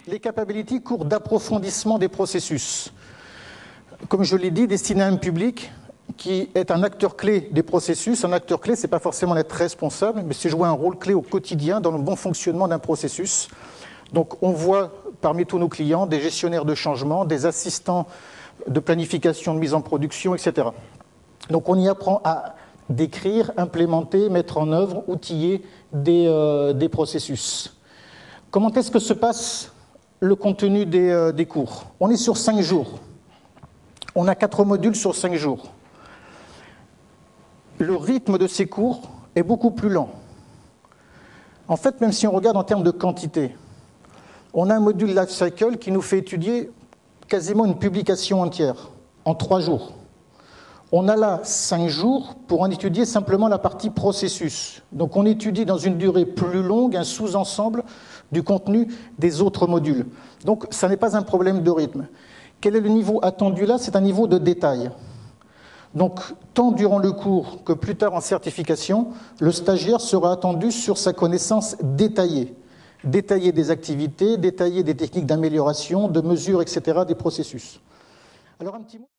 Les capabilities, cours d'approfondissement des processus. Comme je l'ai dit, destiné à un public qui est un acteur clé des processus. Un acteur clé, ce n'est pas forcément être responsable, mais c'est jouer un rôle clé au quotidien dans le bon fonctionnement d'un processus. Donc on voit parmi tous nos clients des gestionnaires de changement, des assistants de planification, de mise en production, etc. Donc on y apprend à décrire, implémenter, mettre en œuvre, outiller des processus. Comment est-ce que se passe le contenu des cours? On est sur 5 jours. On a 4 modules sur 5 jours. Le rythme de ces cours est beaucoup plus lent. En fait, même si on regarde en termes de quantité, on a un module Life Cycle qui nous fait étudier quasiment une publication entière en 3 jours. On a là 5 jours pour en étudier simplement la partie processus. Donc on étudie dans une durée plus longue un sous-ensemble du contenu des autres modules. Donc ça n'est pas un problème de rythme. Quel est le niveau attendu là? C'est un niveau de détail. Donc tant durant le cours que plus tard en certification, le stagiaire sera attendu sur sa connaissance détaillée. Détaillée des activités, détaillée des techniques d'amélioration, de mesure, etc., des processus. Alors un petit mot.